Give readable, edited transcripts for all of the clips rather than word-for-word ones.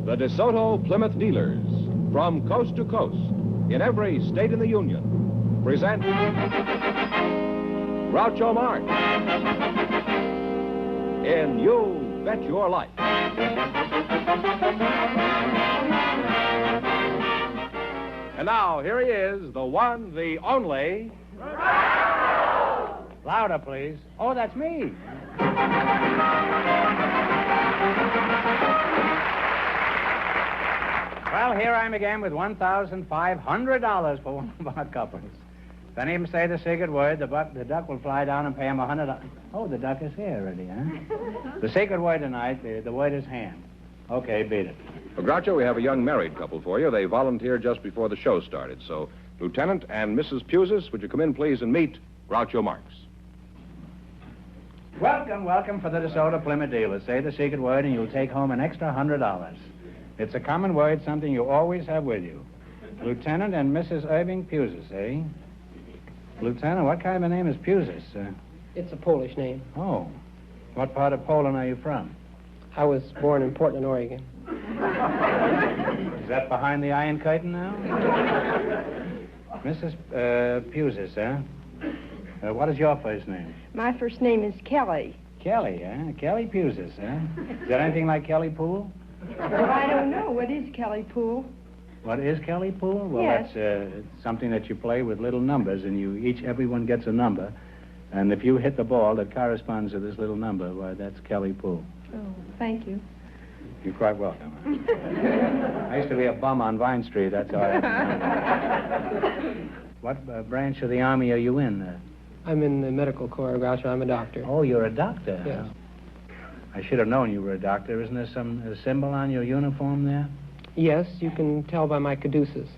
The DeSoto Plymouth dealers, from coast to coast, in every state in the Union, present Groucho Marx in You Bet Your Life. And now, here he is, the one, the only... Louder, please. Oh, that's me. Well, here I am again with $1,500 for one of our couples. If any of them say the secret word, the duck will fly down and pay him $100. Oh, the duck is here already, huh? The secret word tonight, the word is hand. Okay, beat it. Well, Groucho, we have a young married couple for you. They volunteered just before the show started. So, Lieutenant and Mrs. Pusis, would you come in, please, and meet Groucho Marx? Welcome for the DeSoto Plymouth dealers. Say the secret word and you'll take home an extra $100. It's a common word, something you always have with you. Lieutenant and Mrs. Irving Pusis, eh? Lieutenant, what kind of a name is Pusis? It's a Polish name. Oh. What part of Poland are you from? I was born in Portland, Oregon. Is that behind the Iron Curtain now? Mrs. Pusis, eh? What is your first name? My first name is Kelly. Kelly, eh? Kelly Pusis, eh? Is that anything like Kelly Pool? Well, I don't know. What is Kelly Pool? What is Kelly Pool? Well, yes. That's something that you play with little numbers, and everyone gets a number. And if you hit the ball that corresponds to this little number, why, that's Kelly Pool. Oh, thank you. You're quite welcome. I used to be a bum on Vine Street, that's all I have. What branch of the Army are you in? I'm in the medical corps, Groucho. I'm a doctor. Oh, you're a doctor? Yes. I should have known you were a doctor. Isn't there some symbol on your uniform there? Yes, you can tell by my caduceus.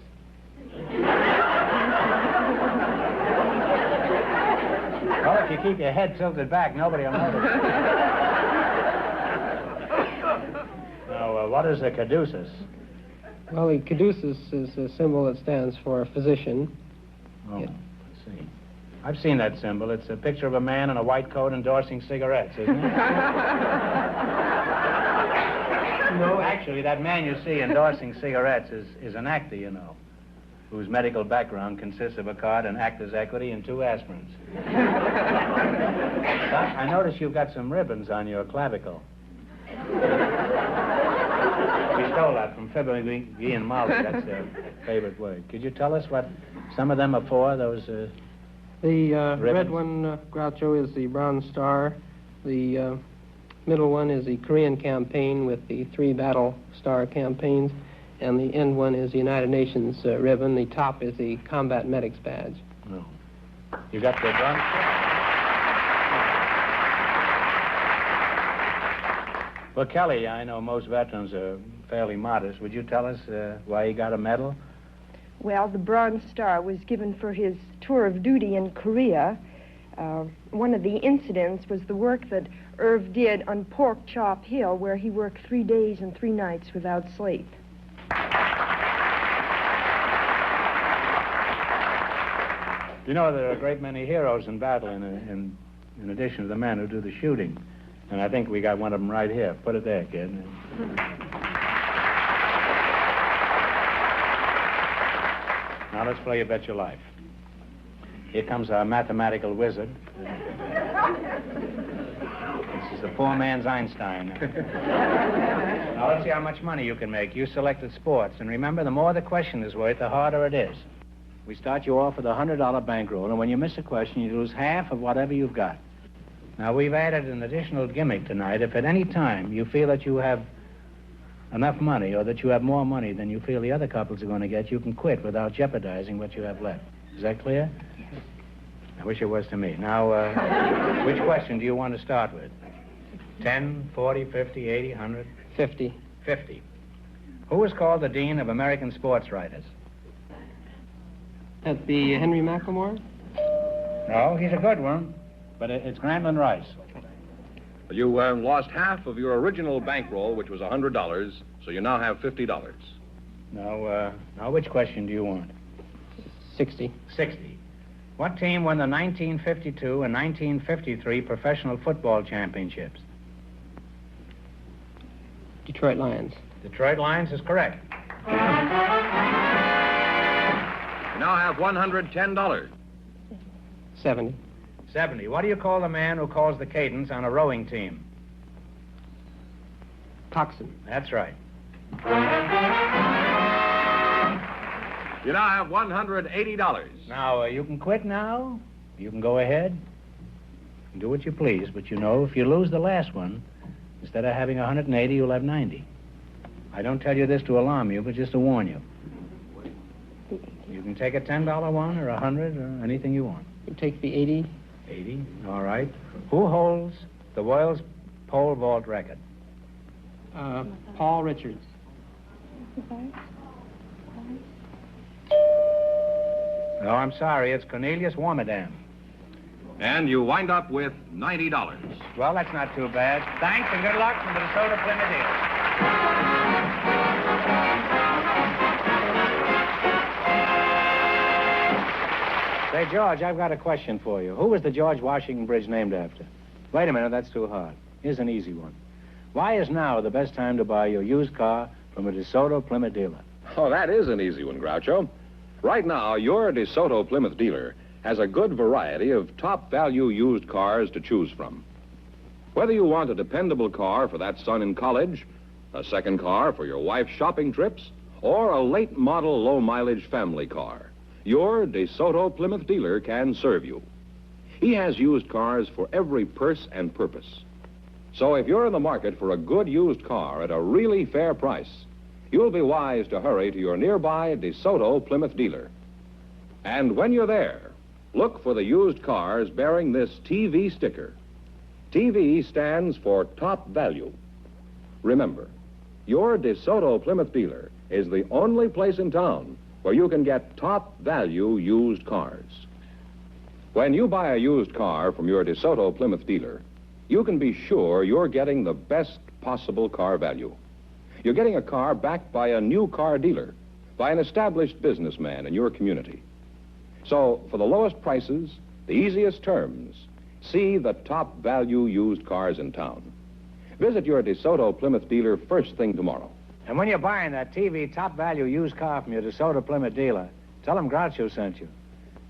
Well, if you keep your head tilted back, nobody will notice. Now, what is a caduceus? Well, the caduceus is a symbol that stands for physician. Oh, let's see. I've seen that symbol. It's a picture of a man in a white coat endorsing cigarettes, isn't it? No, actually, that man you see endorsing cigarettes is an actor, you know, whose medical background consists of a card and actor's equity and 2 aspirins. I notice you've got some ribbons on your clavicle. We stole that from Fibber and Molly. That's their favorite word. Could you tell us what some of them are for, those The ribbons? red one, Groucho, is the Bronze Star. The middle one is the Korean campaign with the 3 battle star campaigns. And the end one is the United Nations ribbon. The top is the Combat Medics badge. No. You got the Bronze Star? Well, Kelly, I know most veterans are fairly modest. Would you tell us why you got a medal? Well, the Bronze Star was given for his tour of duty in Korea. One of the incidents was the work that Irv did on Pork Chop Hill, where he worked 3 days and 3 nights without sleep. You know, there are a great many heroes in battle in addition to the men who do the shooting. And I think we got one of them right here. Put it there, kid. Now let's play You Bet Your Life. Here comes our mathematical wizard. This is the poor man's Einstein. Now let's see how much money you can make. You selected sports. And remember, the more the question is worth, the harder it is. We start you off with a $100 bankroll, and when you miss a question, you lose half of whatever you've got. Now, we've added an additional gimmick tonight. If at any time you feel that you have enough money or that you have more money than you feel the other couples are going to get, you can quit without jeopardizing what you have left. Is that clear? I wish it was to me. Now, which question do you want to start with? 10, 40, 50, 80, 100? 50. 50. Who is called the Dean of American Sports Writers? That'd be Henry McLemore? No, he's a good one, but it's Grantland Rice. You lost half of your original bankroll, which was $100, so you now have $50. Now, which question do you want? 60. 60. What team won the 1952 and 1953 professional football championships? Detroit Lions. Detroit Lions is correct. You now have $110. 70. 70. What do you call the man who calls the cadence on a rowing team? Coxswain. That's right. You now have $180. Now, you can quit now. You can go ahead. Do what you please, but you know, if you lose the last one, instead of having 180, you'll have 90. I don't tell you this to alarm you, but just to warn you. You can take a $10 one or 100 or anything you want. You take the 80. 80, all right. Who holds the world's pole vault record? Paul Richards. No, I'm sorry. It's Cornelius Warmadam. And you wind up with $90. Well, that's not too bad. Thanks and good luck from the DeSoto Plymouth Deal. Say, George, I've got a question for you. Who was the George Washington Bridge named after? Wait a minute, that's too hard. Here's an easy one. Why is now the best time to buy your used car from a DeSoto Plymouth dealer? Oh, that is an easy one, Groucho. Right now, your DeSoto Plymouth dealer has a good variety of top-value used cars to choose from. Whether you want a dependable car for that son in college, a second car for your wife's shopping trips, or a late-model, low-mileage family car, your DeSoto Plymouth dealer can serve you. He has used cars for every purse and purpose. So if you're in the market for a good used car at a really fair price, you'll be wise to hurry to your nearby DeSoto Plymouth dealer. And when you're there, look for the used cars bearing this TV sticker. TV stands for top value. Remember, your DeSoto Plymouth dealer is the only place in town where you can get top value used cars. When you buy a used car from your DeSoto Plymouth dealer, you can be sure you're getting the best possible car value. You're getting a car backed by a new car dealer, by an established businessman in your community. So, for the lowest prices, the easiest terms, see the top value used cars in town. Visit your DeSoto Plymouth dealer first thing tomorrow. And when you're buying that TV top value used car from your DeSoto Plymouth dealer, tell them Groucho sent you.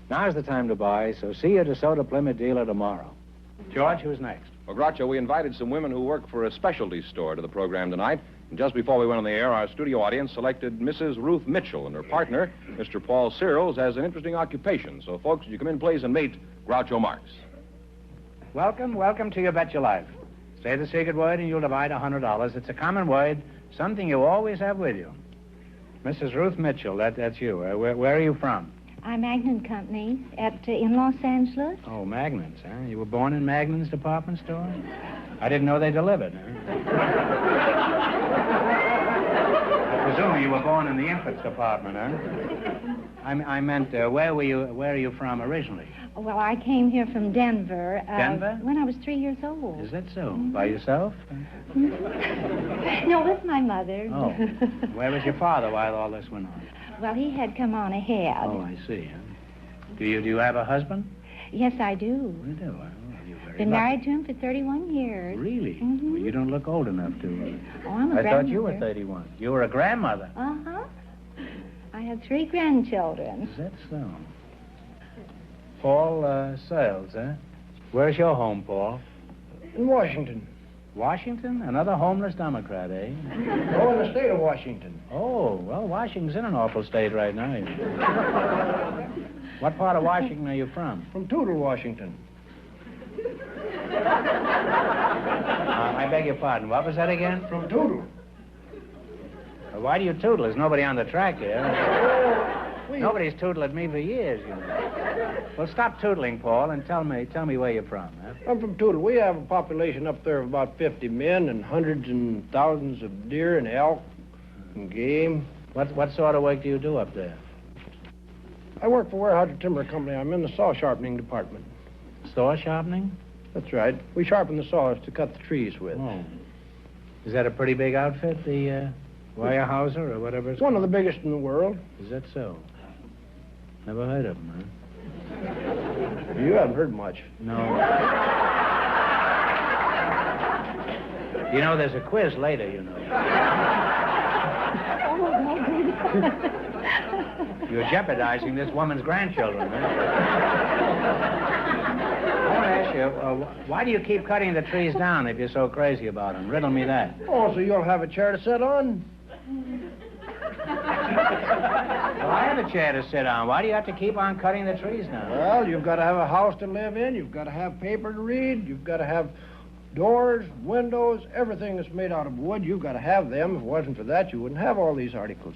Now's the time to buy, so see your DeSoto Plymouth dealer tomorrow. George, who's next? Well, Groucho, we invited some women who work for a specialty store to the program tonight. And just before we went on the air, our studio audience selected Mrs. Ruth Mitchell and her partner, Mr. Paul Searles, as an interesting occupation. So, folks, would you come in, please, and meet Groucho Marx. Welcome to You Bet Your Life. Say the secret word and you'll divide $100. It's a common word, something you always have with you. Mrs. Ruth Mitchell, that's you. Where are you from? I'm Magnan Company in Los Angeles. Oh, Magnan's, huh? You were born in Magnan's department store? I didn't know they delivered, huh? I presume you were born in the infants department, huh? I meant, where are you from originally? Well, I came here from Denver. Denver? When I was 3 years old. Is that so? By yourself? No, with my mother. Oh. Where was your father while all this went on? Well, he had come on ahead. Oh, I see. Huh? Do you have a husband? Yes, I do. You do? Well, you're very Been lucky. married to him for 31 years. Really? Mhm. Well, you don't look old enough to... Oh, I'm a I grandmother. thought you were 31. You were a grandmother. Uh-huh. I have 3 grandchildren. Is that so? Paul Searles, huh? Where's your home, Paul? In Washington. Washington? Another homeless Democrat, eh? Oh, in the state of Washington. Oh, well, Washington's in an awful state right now. What part of Washington are you from? From Tootle, Washington. I beg your pardon. What was that again? From Tootle. Why do you tootle? There's nobody on the track here. Please. Nobody's tootled at me for years, you know. Well, stop tootling, Paul, and tell me where you're from, huh? I'm from Tootle. We have a population up there of about 50 men and hundreds and thousands of deer and elk and game. What sort of work do you do up there? I work for Weyerhaeuser Timber Company. I'm in the saw sharpening department. Saw sharpening? That's right. We sharpen the saws to cut the trees with. Oh. Is that a pretty big outfit, the Weyerhaeuser or whatever it's It's one of called? the biggest in the world. Is that so? Never heard of them, huh? You haven't heard much. No. You know, there's a quiz later, you know. You're jeopardizing this woman's grandchildren, huh? I want to ask you, why do you keep cutting the trees down if you're so crazy about them? Riddle me that. Oh, so you'll have a chair to sit on? Well, I have a chair to sit on. Why do you have to keep on cutting the trees down? Well, you've got to have a house to live in. You've got to have paper to read. You've got to have doors, windows, everything that's made out of wood. You've got to have them. If it wasn't for that, you wouldn't have all these articles.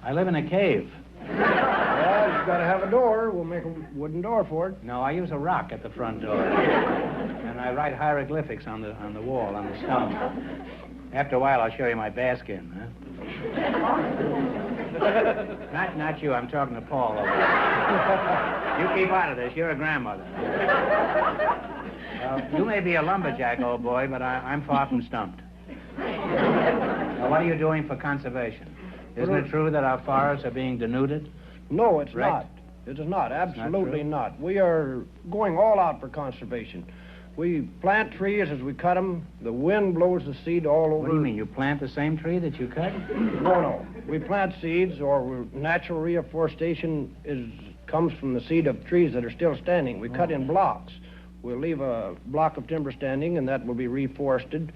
I live in a cave. Well, you've got to have a door. We'll make a wooden door for it. No, I use a rock at the front door. And I write hieroglyphics on the wall, on the stone. After a while, I'll show you my bearskin, huh? Not you. I'm talking to Paul over there. You keep out of this. You're a grandmother. You may be a lumberjack, old boy, but I'm far from stumped. Now, what are you doing for conservation? Isn't it true that our forests are being denuded? No, it's Right? not. It is not. Absolutely not. We are going all out for conservation. We plant trees as we cut them. The wind blows the seed all over. What do you mean? You plant the same tree that you cut? No. We plant seeds, or natural reforestation comes from the seed of trees that are still standing. We cut in blocks. We'll leave a block of timber standing, and that will be reforested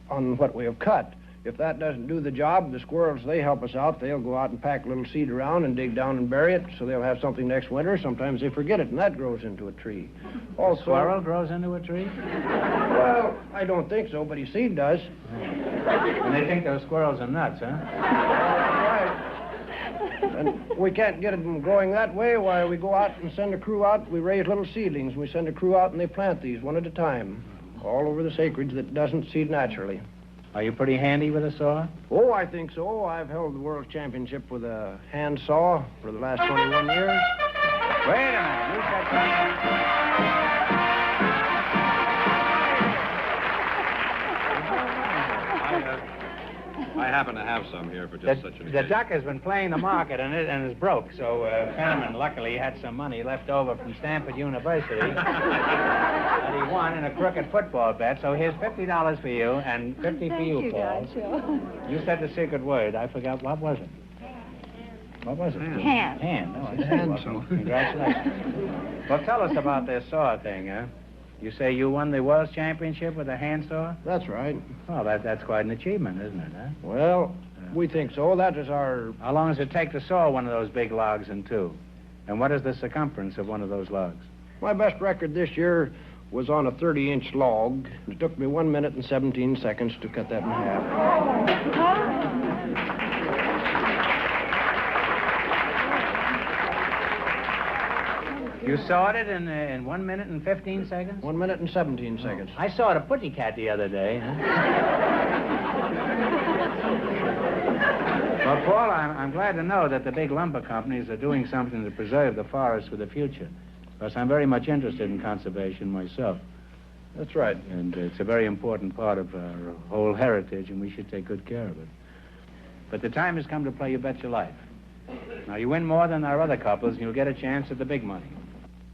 on what we have cut. If that doesn't do the job, the squirrels, they help us out. They'll go out and pack a little seed around and dig down and bury it, so they'll have something next winter. Sometimes they forget it, and that grows into a tree. Also, A squirrel grows into a tree? Well, I don't think so, but his seed does. And they think those squirrels are nuts, huh? Right. And we can't get them growing that way. Why, we go out and send a crew out. We raise little seedlings. We send a crew out, and they plant these one at a time, all over this acreage that doesn't seed naturally. Are you pretty handy with a saw? Oh, I think so. I've held the world championship with a hand saw for the last 21 years. Wait a minute. You said I happen to have some here for just such an The occasion. duck has been playing the market and is broke, so Fenneman luckily had some money left over from Stanford University that he won in a crooked football bet. So here's $50 for you and 50 for you, Paul. Groucho. You said the secret word. I forgot. What was it? What was it? Hand. Hand. Oh, I see. Well, congratulations. Well, tell us about this saw thing, huh? You say you won the world championship with a hand saw? That's right. Well, that's quite an achievement, isn't it, huh? Well, we think so. That is our... How long does it take to saw one of those big logs in two? And what is the circumference of one of those logs? My best record this year was on a 30-inch log. It took me 1 minute and 17 seconds to cut that in half. You sawed it in 1 minute and 15 seconds? 1 minute and 17 seconds. I sawed a pussycat the other day. Huh? Well, Paul, I'm glad to know that the big lumber companies are doing something to preserve the forests for the future. Because I'm very much interested in conservation myself. That's right. And it's a very important part of our whole heritage, and we should take good care of it. But the time has come to play You Bet Your Life. Now, you win more than our other couples, and you'll get a chance at the big money.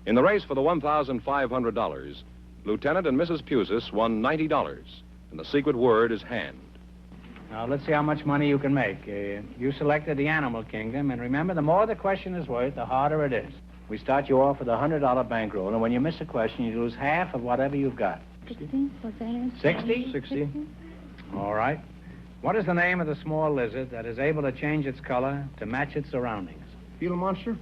In the race for the $1,500, Lieutenant and Mrs. Pusis won $90, and the secret word is hand. Now, let's see how much money you can make. You selected the animal kingdom, and remember, the more the question is worth, the harder it is. We start you off with a $100 bankroll, and when you miss a question, you lose half of whatever you've got. 60? What's that? 60? 60. All right. What is the name of the small lizard that is able to change its color to match its surroundings? Gila monster?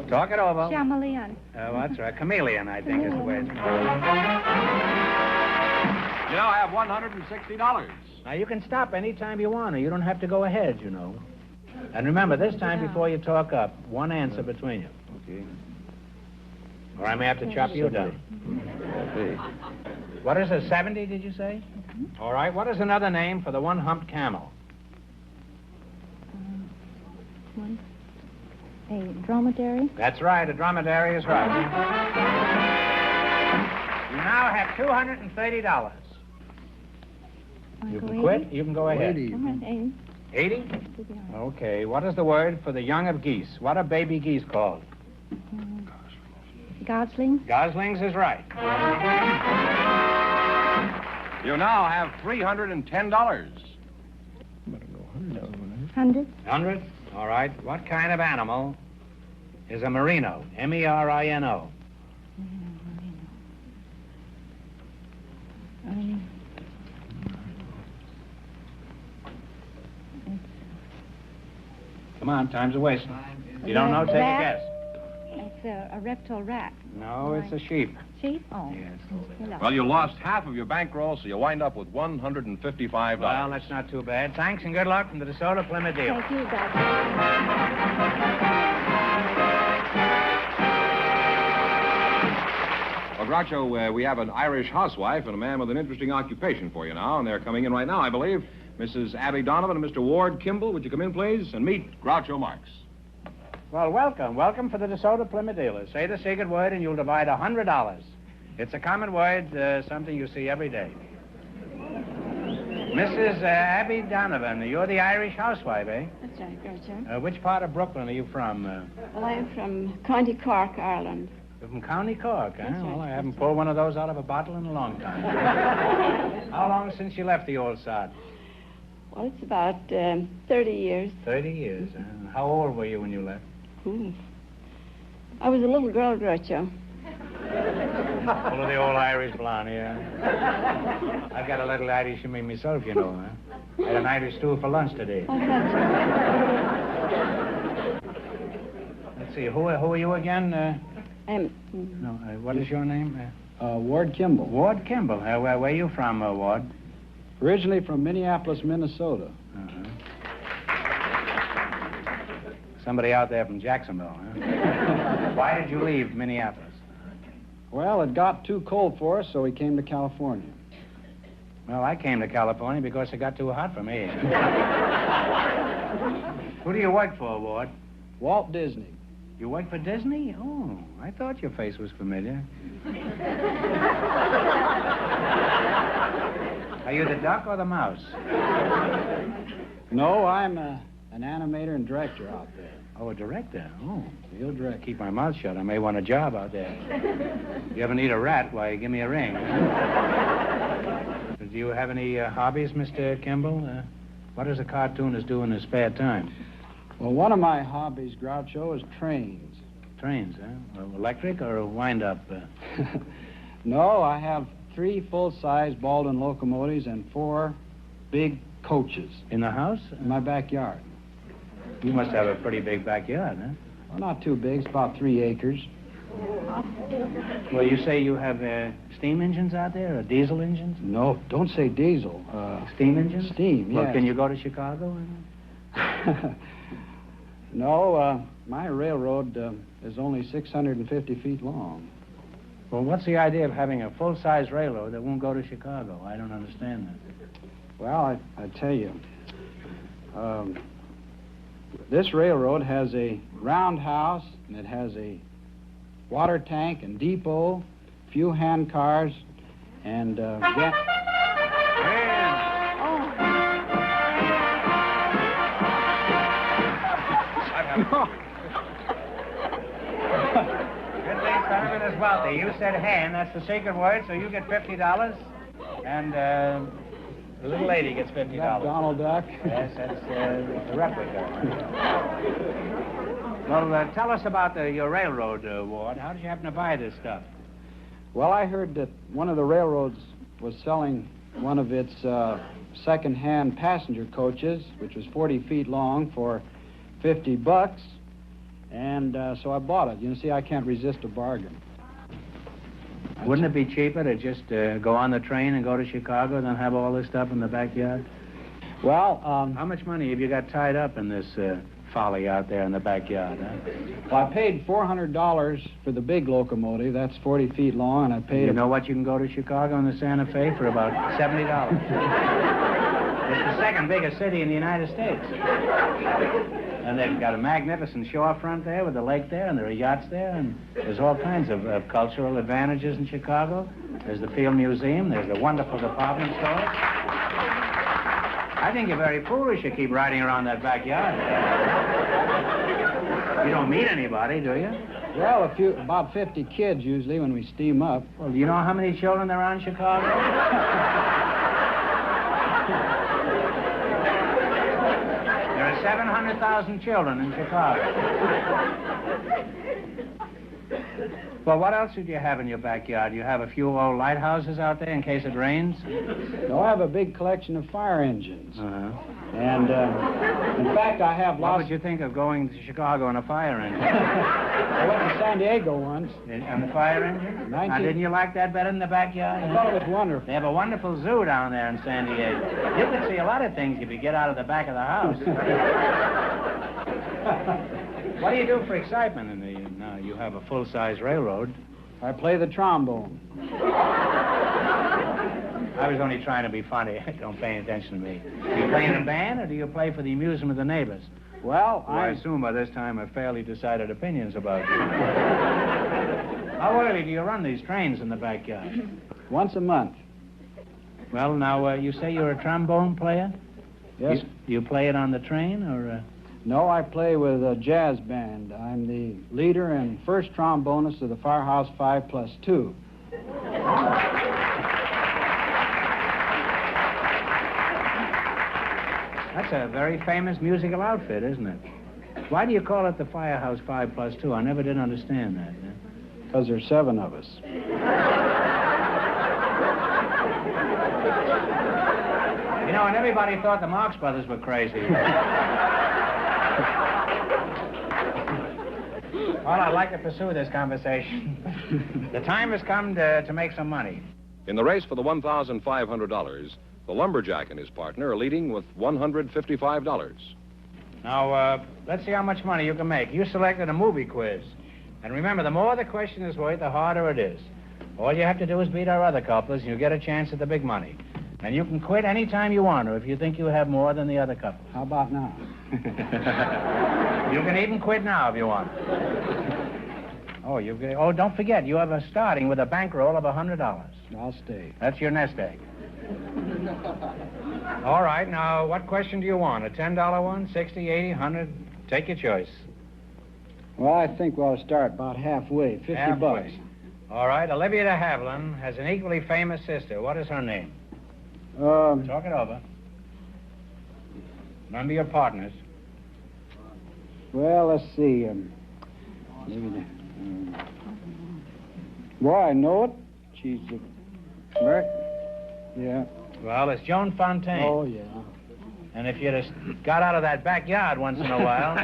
Talk it over. Chameleon. Oh, that's right. Chameleon, I think, is the way it's called. You now have $160. Now, you can stop any time you want, or you don't have to go ahead, you know. And remember, this time before you talk up, one answer between you. Okay. Or I may have to chop you down. Okay. What is it, 70, did you say? All right. What is another name for the one-humped camel? A dromedary. That's right. A dromedary is right. You now have $230. You can quit. You can go ahead. 80. 80? Okay. What is the word for the young of geese? What are baby geese called? Gosling. Goslings is right. You now have $310. 100. 100? All right. What kind of animal is a merino? M-E-R-I-N-O. Come on, time's a waste. If you don't know, take a guess. It's a reptile rat. No, it's a sheep. Sheep? Oh. Yes. Hello. Well, you lost half of your bankroll, so you wind up with $155. Well, that's not too bad. Thanks and good luck from the DeSoto Plymouth deal. Thank you, Doctor. Well, Groucho, we have an Irish housewife and a man with an interesting occupation for you now, and they're coming in right now, I believe. Mrs. Abby Donovan and Mr. Ward Kimball, would you come in, please, and meet Groucho Marx? Well, welcome. Welcome for the DeSoto Plymouth dealers. Say the secret word and you'll divide $100. It's a common word, something you see every day. Mrs. Abby Donovan, you're the Irish housewife, eh? That's right, Groucho. Which part of Brooklyn are you from? Well, I'm from County Cork, Ireland. You're from County Cork, huh? That's right. Well, I haven't pulled one of those out of a bottle in a long time. How long since you left the old sod? Well, it's about 30 years. 30 years, huh? How old were you when you left? Ooh. I was a little girl, Groucho. Full of the old Irish blonde, yeah. I've got a little Irish in me myself, you know, huh? I had an Irish stew for lunch today. Oh, that's right. Let's see, who are you again? What is your name? Ward Kimball. Ward Kimball. Where are you from, Ward? Originally from Minneapolis, Minnesota. Uh-huh. Somebody out there from Jacksonville, huh? Why did you leave Minneapolis? Well, it got too cold for us, so we came to California. Well, I came to California because it got too hot for me. Who do you work for, Ward? Walt Disney. You work for Disney? Oh, I thought your face was familiar. Are you the duck or the mouse? No, I'm an animator and director out there. Oh, a director? Oh, Real director. keep my mouth shut. I may want a job out there. If you ever need a rat, why, give me a ring. Do you have any hobbies, Mr. Kimball? What does a cartoonist do in his spare time? Well, one of my hobbies, Groucho, is trains. Trains, huh? Electric or wind-up? No, I have 3 full-size Baldwin locomotives and 4 big coaches In the house? in my backyard. You must have a pretty big backyard, huh? Well, not too big. It's about 3 acres. Well, you say you have steam engines out there, or diesel engines? No, don't say diesel. Steam engines? Steam, Well, yes. can you go to Chicago? No, my railroad is only 650 feet long. Well, what's the idea of having a full-size railroad that won't go to Chicago? I don't understand that. Well, I tell you, this railroad has a roundhouse, and it has a water tank and depot, few hand cars, and Good thing Simon is wealthy. You said hand, that's the secret word, so you get $50, and the little lady gets $50. that Donald Duck. Yes, that's the replica. Well, tell us about your railroad, Ward. How did you happen to buy this stuff? Well, I heard that one of the railroads was selling one of its second-hand passenger coaches, which was 40 feet long, for $50, and so I bought it. You see, I can't resist a bargain. Wouldn't it be cheaper to just go on the train and go to Chicago than have all this stuff in the backyard? Well, How much money have you got tied up in this folly out there in the backyard, huh? I paid $400 for the big locomotive. That's 40 feet long, and I paid... You know what? You can go to Chicago in the Santa Fe for about $70. It's the second biggest city in the United States. And they've got a magnificent shorefront there with a lake there, and there are yachts there, and there's all kinds of cultural advantages in Chicago. There's the Field Museum. There's the wonderful department store. I think you're very foolish to keep riding around that backyard. You don't meet anybody, do you? Well, about 50 kids usually when we steam up. Well, do you know how many children there are in Chicago? There are 700,000 children in Chicago. Well, what else did you have in your backyard? You have a few old lighthouses out there in case it rains? No, I have a big collection of fire engines. Uh-huh. And, in fact, I have What lots... would you think of going to Chicago in a fire engine? I went to San Diego once. On the fire engine? Now, didn't you like that better than the backyard? I thought it was wonderful. They have a wonderful zoo down there in San Diego. You could see a lot of things if you get out of the back of the house. What do you do for excitement in the... Now, you have a full-size railroad. I play the trombone. I was only trying to be funny. Don't pay attention to me. Do you play in a band, or do you play for the amusement of the neighbors? Well, I assume by this time I've fairly decided opinions about you. How early do you run these trains in the backyard? Once a month. Well, now, you say you're a trombone player? Yes. Do you play it on the train, or... No, I play with a jazz band. I'm the leader and first trombonist of the Firehouse 5+2. That's a very famous musical outfit, isn't it? Why do you call it the Firehouse 5+2? I never did understand that. Because there's 7 of us. You know, and everybody thought the Marx Brothers were crazy. Well, I'd like to pursue this conversation. The time has come to make some money. In the race for the $1,500, the lumberjack and his partner are leading with $155. Now, let's see how much money you can make. You selected a movie quiz. And remember, the more the question is worth, the harder it is. All you have to do is beat our other couplers, and you get a chance at the big money. And you can quit any time you want, or if you think you have more than the other couple. How about now? You can even quit now if you want. Oh, don't forget, you have a starting with a bankroll of $100. I'll stay. That's your nest egg. All right, now, what question do you want? A $10 one, 60, 80, 100? Take your choice. Well, I think we'll start about halfway, 50 bucks. All right, Olivia de Havilland has an equally famous sister. What is her name? Talk it over. Remember your partners. Well, let's see. Well, I know it. She's American. Yeah. Well, it's Joan Fontaine. Oh, yeah. And if you'd have got out of that backyard once in a while...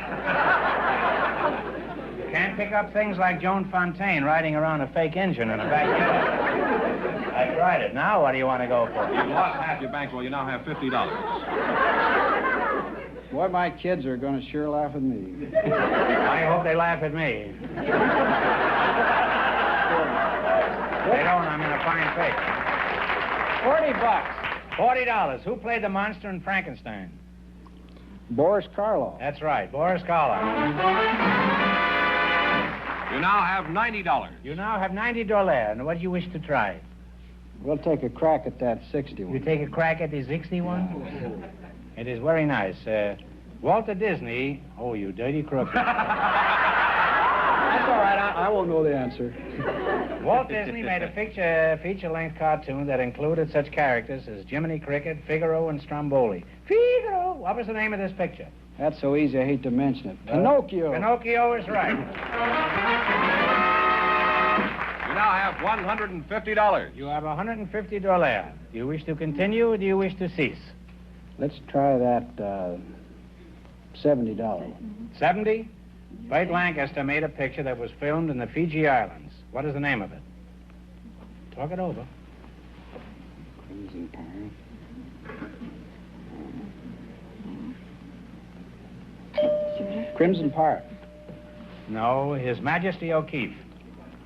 You can't pick up things like Joan Fontaine riding around a fake engine in a backyard. I tried it. Now what do you want to go for? You've lost half your bankroll. You now have $50. Boy, my kids are going to sure laugh at me. I hope they laugh at me. They don't. I'm in a fine fix. $40. $40. Who played the monster in Frankenstein? Boris Karloff. That's right, Boris Karloff. You now have $90. You now have $90. And what do you wish to try? We'll take a crack at that 61. You take a crack at the 61? It is very nice. Walter Disney... Oh, you dirty crook. That's all right. I won't know the answer. Walt Disney made a feature-length cartoon that included such characters as Jiminy Cricket, Figaro, and Stromboli. Figaro! What was the name of this picture? That's so easy, I hate to mention it. Pinocchio. Pinocchio is right. You now have $150. You have $150. Do you wish to continue, or do you wish to cease? Let's try that $70. 70? Burt Lancaster made a picture that was filmed in the Fiji Islands. What is the name of it? Talk it over. Crimson Pirate. Crimson Pirate. No, His Majesty O'Keefe.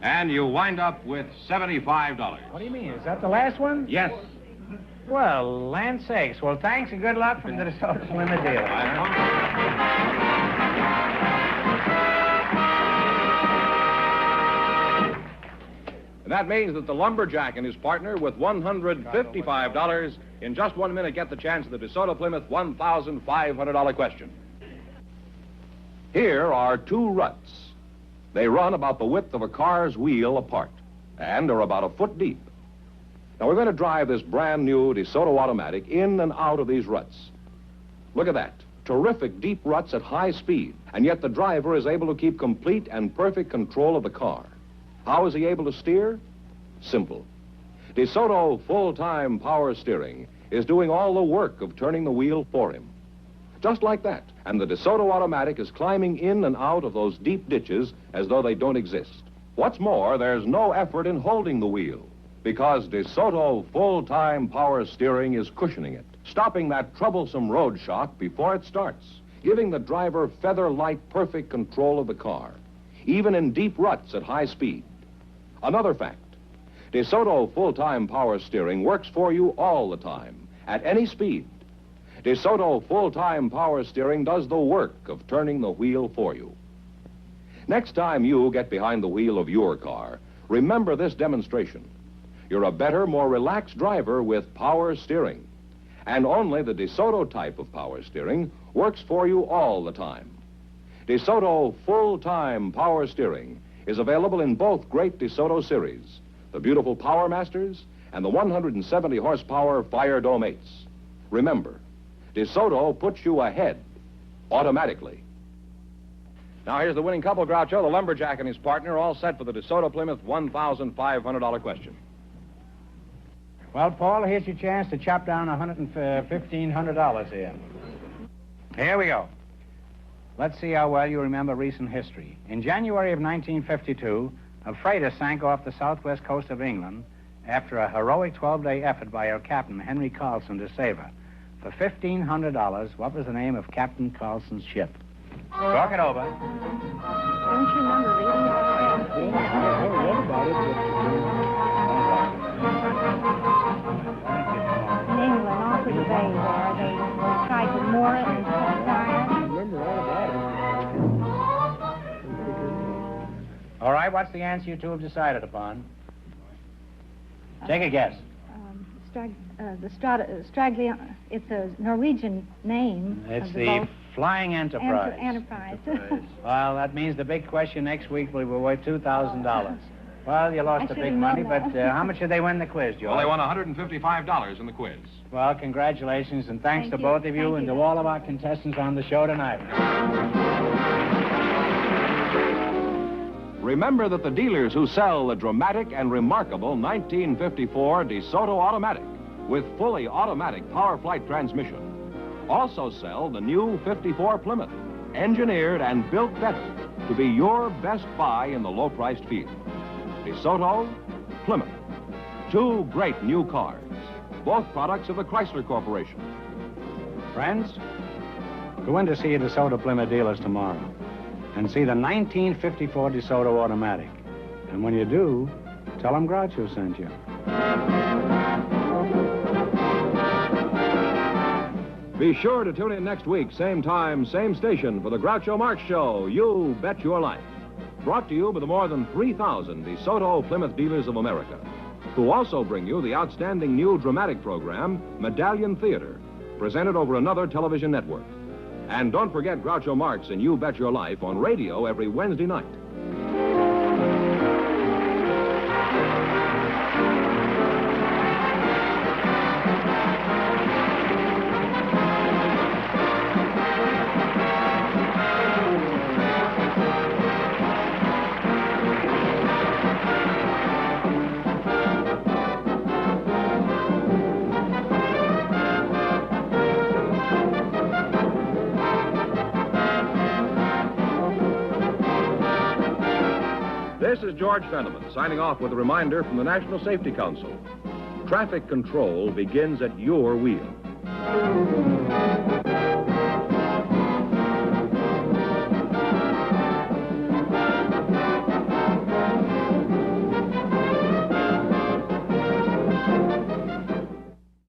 And you wind up with $75. What do you mean? Is that the last one? Yes. Well, land sakes. Well, thanks and good luck from the DeSoto Limit dealer. And that means that the lumberjack and his partner with $155 in just 1 minute get the chance of the DeSoto Plymouth $1,500 question. Here are two ruts. They run about the width of a car's wheel apart and are about a foot deep. Now, we're going to drive this brand new DeSoto automatic in and out of these ruts. Look at that. terrific deep ruts at high speed, and yet the driver is able to keep complete and perfect control of the car. How is he able to steer? Simple. DeSoto full-time power steering is doing all the work of turning the wheel for him. Just like that. And the DeSoto automatic is climbing in and out of those deep ditches as though they don't exist. What's more, there's no effort in holding the wheel, because DeSoto full-time power steering is cushioning it, stopping that troublesome road shock before it starts, giving the driver feather-light perfect control of the car, even in deep ruts at high speed. Another fact, DeSoto full-time power steering works for you all the time, at any speed. DeSoto full-time power steering does the work of turning the wheel for you. Next time you get behind the wheel of your car, remember this demonstration. You're a better, more relaxed driver with power steering. And only the DeSoto type of power steering works for you all the time. DeSoto full-time power steering is available in both great DeSoto series, the beautiful Power Masters and the 170 horsepower Fire Dome 8s. Remember, DeSoto puts you ahead automatically. Now here's the winning couple, Groucho, the lumberjack and his partner, all set for the DeSoto Plymouth $1,500 question. Well, Paul, here's your chance to chop down $1,500 here. Here we go. Let's see how well you remember recent history. In January of 1952, a freighter sank off the southwest coast of England after a heroic 12-day effort by her captain, Henry Carlson, to save her. For $1,500, what was the name of Captain Carlson's ship? Talk it over. Don't you remember reading about that? I read about it, In England, off of the bay there, they tried to moor it and set fire. I remember all about it. All right, what's the answer you two have decided upon? Take a guess. It's a Norwegian name. It's of the boat. Flying Enterprise. Enterprise. Well, that means the big question next week will be worth $2,000. Well, you lost the I big should've money, known but that. how much did they win the quiz, George? Well, they won $155 in the quiz. Well, congratulations, and thanks Thank to you. both of you Thank and you. to all of our contestants on the show tonight. Remember that the dealers who sell the dramatic and remarkable 1954 DeSoto automatic with fully automatic power flight transmission also sell the new 54 Plymouth, engineered and built better to be your best buy in the low-priced field. DeSoto, Plymouth, two great new cars, both products of the Chrysler Corporation. Friends, go in to see the DeSoto Plymouth dealers tomorrow and see the 1954 DeSoto automatic. And when you do, tell them Groucho sent you. Be sure to tune in next week, same time, same station, for the Groucho Marx Show, You Bet Your Life. Brought to you by the more than 3,000 DeSoto Plymouth dealers of America, who also bring you the outstanding new dramatic program, Medallion Theater, presented over another television network. And don't forget Groucho Marx and You Bet Your Life on radio every Wednesday night. This is George Fenneman signing off with a reminder from the National Safety Council. Traffic control begins at your wheel.